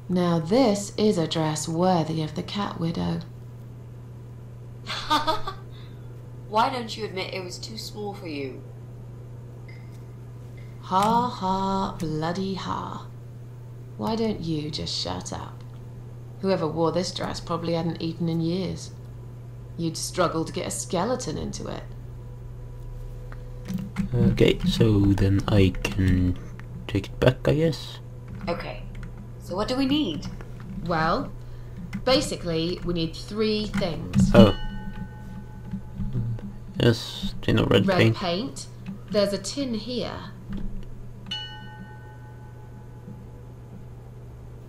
Now this is a dress worthy of the cat widow. Why don't you admit it was too small for you? Ha ha, bloody ha. Why don't you just shut up? Whoever wore this dress probably hadn't eaten in years. You'd struggle to get a skeleton into it. Okay, so then I can take it back, I guess. Okay, so what do we need? Well, basically, we need 3 things. Oh. Yes, tin of red paint. There's a tin here.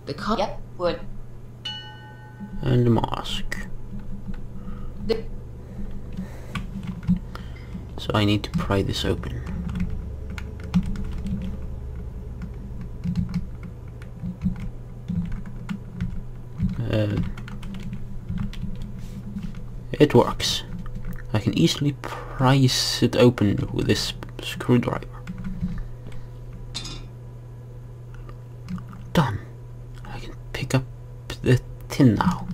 The Yep, wood. And the mask. So I need to pry this open. It works. I can easily prise it open with this screwdriver. Done. I can pick up the tin now.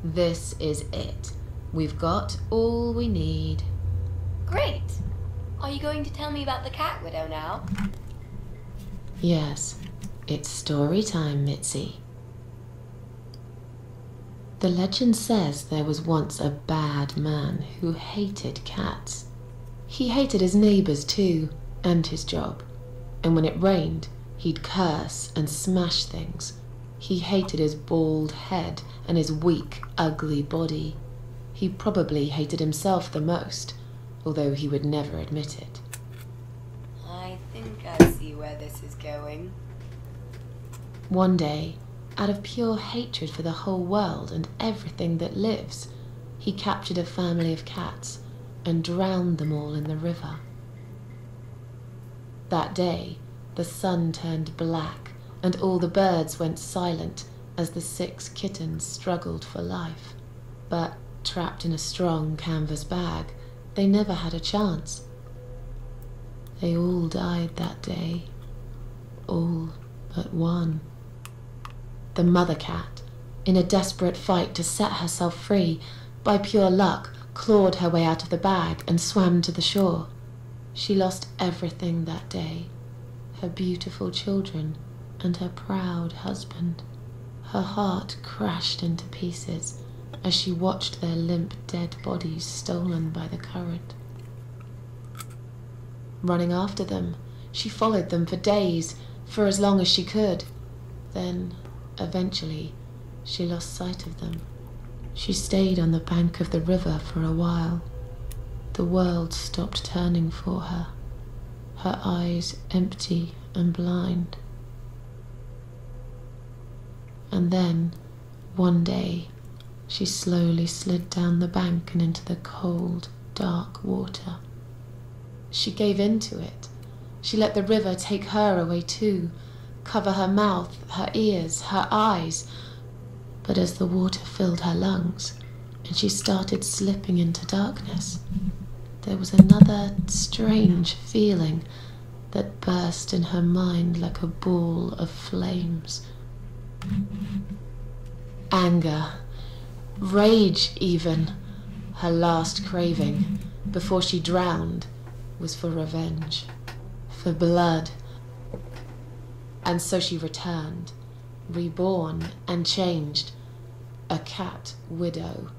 This is it. We've got all we need. Great! Are you going to tell me about the cat widow now? Yes, it's story time, Mitzi. The legend says there was once a bad man who hated cats. He hated his neighbors too, and his job. And when it rained, he'd curse and smash things. He hated his bald head and his weak, ugly body. He probably hated himself the most, although he would never admit it. I think I see where this is going. One day, out of pure hatred for the whole world and everything that lives, he captured a family of cats and drowned them all in the river. That day, the sun turned black and all the birds went silent as the 6 kittens struggled for life. But trapped in a strong canvas bag, they never had a chance. They all died that day, all but one. The mother cat, in a desperate fight to set herself free, by pure luck clawed her way out of the bag and swam to the shore. She lost everything that day, her beautiful children and her proud husband. Her heart crashed into pieces as she watched their limp dead bodies stolen by the current. Running after them, she followed them for days, for as long as she could. Then, eventually, she lost sight of them. She stayed on the bank of the river for a while. The world stopped turning for her, her eyes empty and blind. And then, one day, she slowly slid down the bank and into the cold, dark water. She gave in to it. She let the river take her away too, cover her mouth, her ears, her eyes. But as the water filled her lungs and she started slipping into darkness, there was another strange feeling that burst in her mind like a ball of flames. Anger, rage even. Her last craving, before she drowned, was for revenge, for blood. And so she returned, reborn and changed, a cat widow,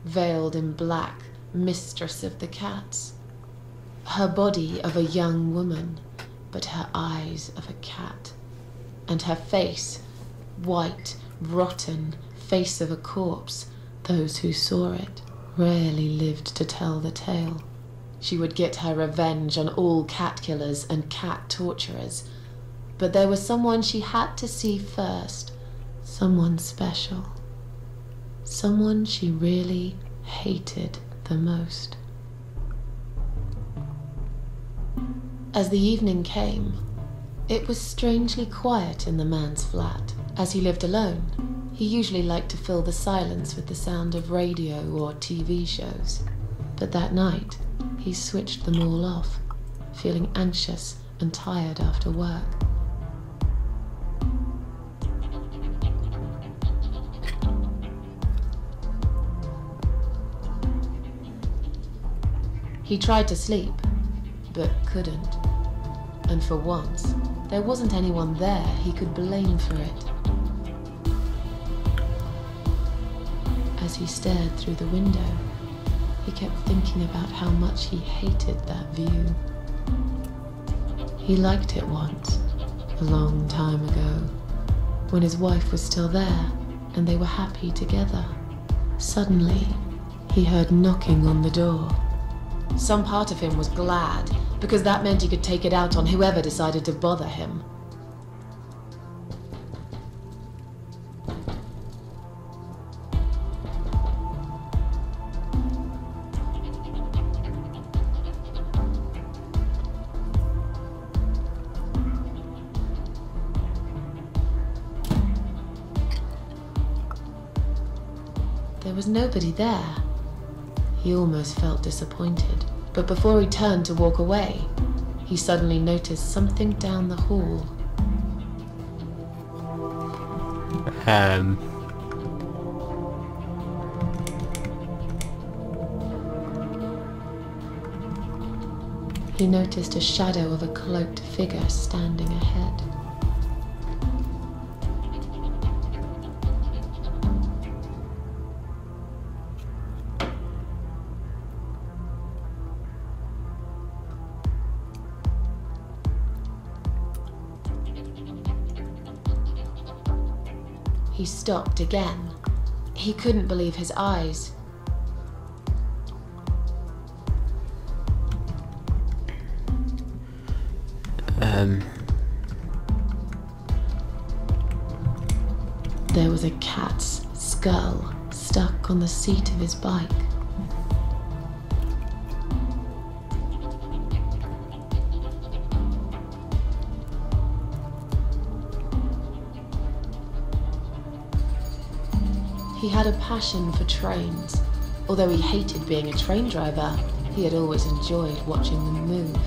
veiled in black, mistress of the cats. Her body of a young woman, but her eyes of a cat, and her face, white, rotten, face of a corpse. Those who saw it rarely lived to tell the tale. She would get her revenge on all cat killers and cat torturers. But there was someone she had to see first, someone special, someone she really hated the most. As the evening came, it was strangely quiet in the man's flat, as he lived alone. He usually liked to fill the silence with the sound of radio or TV shows. But that night, he switched them all off, feeling anxious and tired after work. He tried to sleep, but couldn't. And for once, there wasn't anyone there he could blame for it. As he stared through the window, he kept thinking about how much he hated that view. He liked it once, a long time ago, when his wife was still there and they were happy together. Suddenly, he heard knocking on the door. Some part of him was glad, because that meant he could take it out on whoever decided to bother him. There was nobody there. He almost felt disappointed, but before he turned to walk away, he suddenly noticed something down the hall. He noticed a shadow of a cloaked figure standing ahead. He stopped again. He couldn't believe his eyes. There was a cat's skull stuck on the seat of his bike. He had a passion for trains. Although he hated being a train driver, he had always enjoyed watching them move.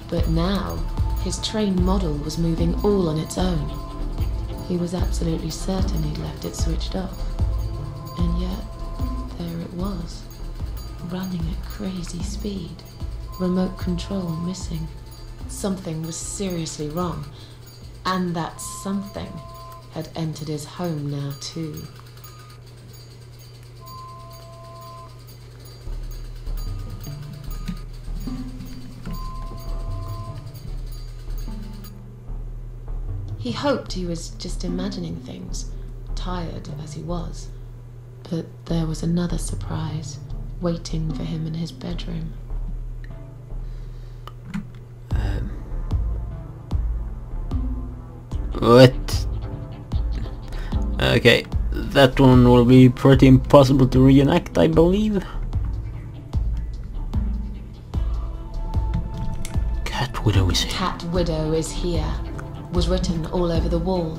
But now, his train model was moving all on its own. He was absolutely certain he'd left it switched off. And yet, there it was, running at crazy speed, remote control missing. Something was seriously wrong, and that something had entered his home now too. He hoped he was just imagining things, tired as he was, but there was another surprise waiting for him in his bedroom. What? Okay, that one will be pretty impossible to reenact, I believe. Cat Widow is here. Cat Widow is here, was written all over the wall.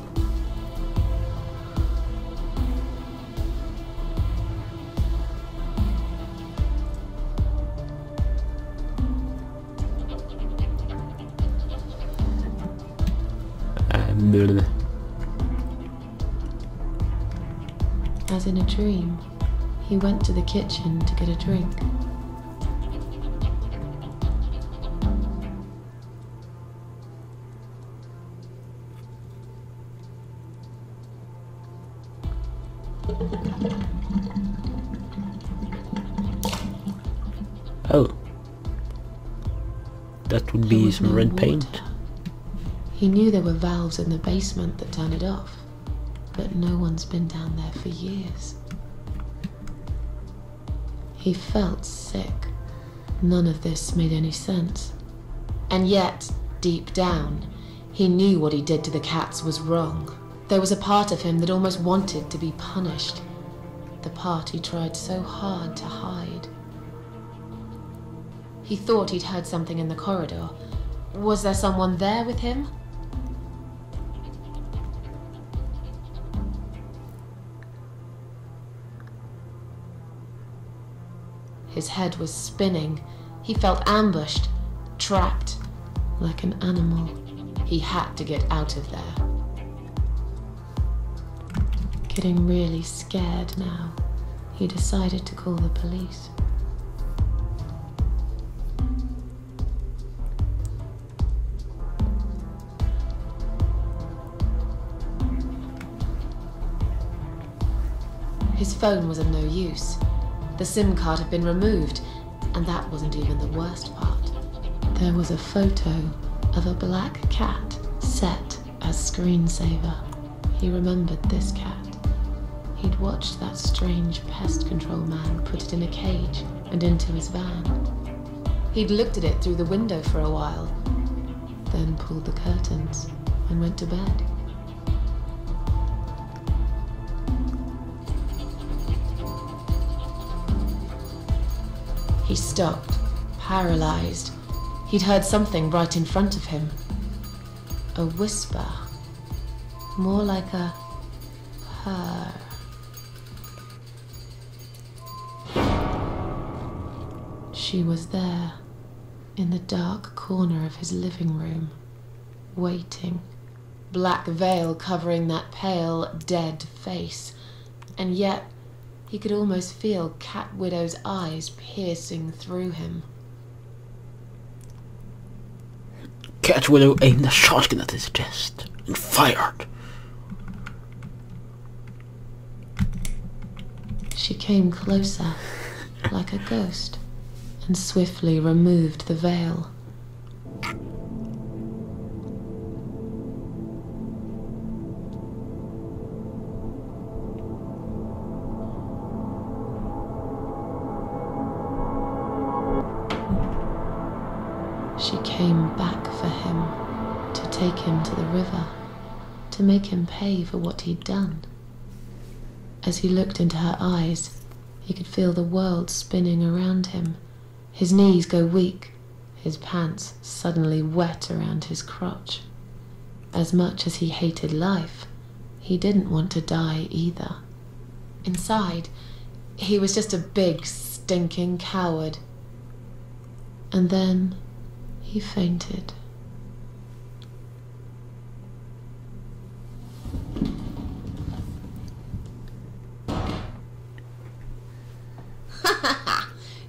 As in a dream, he went to the kitchen to get a drink. Oh. That would be some red paint. He knew there were valves in the basement that turned it off, but no one's been down there for years. He felt sick. None of this made any sense. And yet, deep down, he knew what he did to the cats was wrong. There was a part of him that almost wanted to be punished. The part he tried so hard to hide. He thought he'd heard something in the corridor, Was there someone there with him? His head was spinning. He felt ambushed, trapped, like an animal. He had to get out of there. Getting really scared now, he decided to call the police. His phone was of no use. The SIM card had been removed, and that wasn't even the worst part. There was a photo of a black cat set as screensaver. He remembered this cat. He'd watched that strange pest control man put it in a cage and into his van. He'd looked at it through the window for a while, then pulled the curtains and went to bed. He stopped, paralyzed. He'd heard something right in front of him. A whisper, more like a purr. She was there, in the dark corner of his living room, waiting. Black veil covering that pale, dead face, and yet he could almost feel Cat Widow's eyes piercing through him. Cat Widow aimed a shotgun at his chest and fired. She came closer, like a ghost, and swiftly removed the veil. She came back for him, to take him to the river, to make him pay for what he'd done. As he looked into her eyes, he could feel the world spinning around him, his knees go weak, his pants suddenly wet around his crotch. As much as he hated life, he didn't want to die either. Inside, he was just a big, stinking coward. And then he fainted.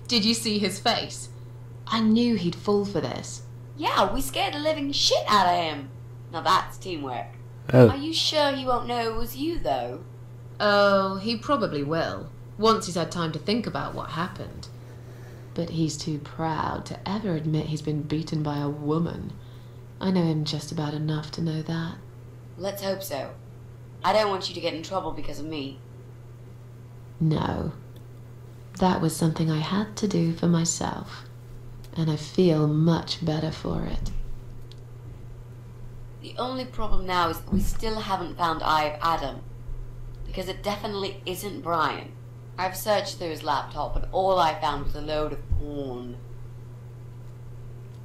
Did you see his face? I knew he'd fall for this. Yeah, we scared the living shit out of him. Now that's teamwork. Oh. Are you sure he won't know it was you, though? Oh, he probably will, once he's had time to think about what happened. But he's too proud to ever admit he's been beaten by a woman. I know him just about enough to know that. Let's hope so. I don't want you to get in trouble because of me. No. That was something I had to do for myself, and I feel much better for it. The only problem now is that we still haven't found Eye of Adam. Because it definitely isn't Brian. I've searched through his laptop and all I found was a load of porn.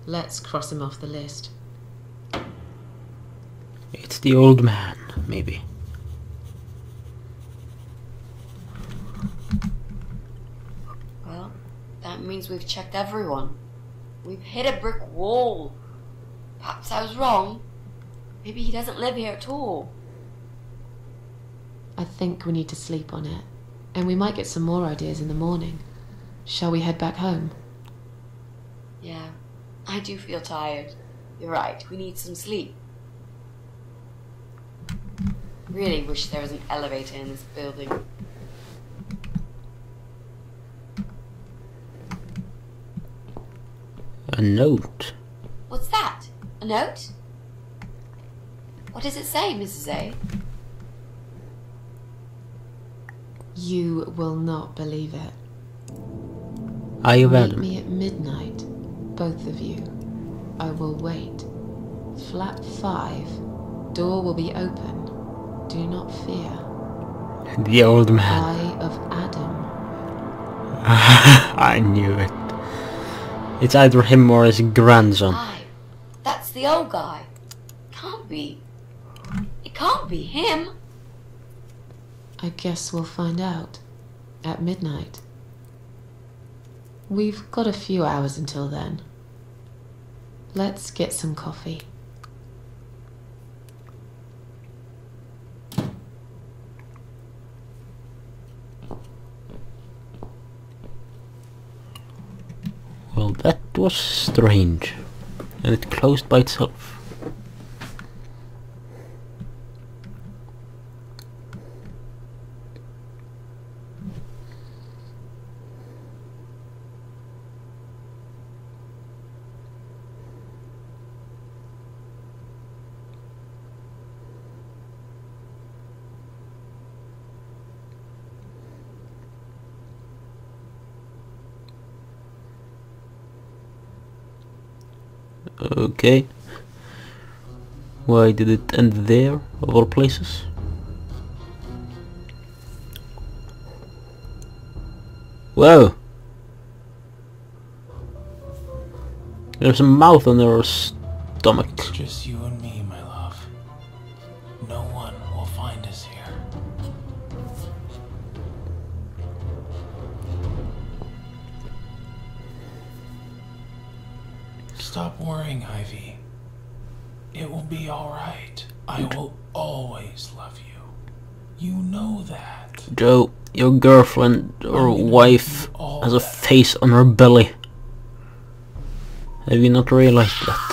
Let's cross him off the list. It's the old man, maybe. Well, that means we've checked everyone. We've hit a brick wall. Perhaps I was wrong. Maybe he doesn't live here at all. I think we need to sleep on it, and we might get some more ideas in the morning. Shall we head back home? Yeah, I do feel tired. You're right, we need some sleep. Really wish there was an elevator in this building. A note. What's that? A note? What does it say, Mrs. A? You will not believe it. Eye of Meet Adam. me at midnight, both of you. I will wait. Flat 5. Door will be open. Do not fear. The old man. Eye of Adam. I knew it. It's either him or his grandson. Aye. That the old guy. Can't be. It can't be him. I guess we'll find out at midnight. We've got a few hours until then. Let's get some coffee. Well, that was strange. And it closed by itself. Okay. Why did it end there, of all places? Whoa! There's a mouth on her stomach. It's just you and me, my love. No one will find us here. Stop worrying, Ivy. It will be alright. I will always love you. You know that. Joe, your girlfriend or wife has a face on her belly. Have you not realized that?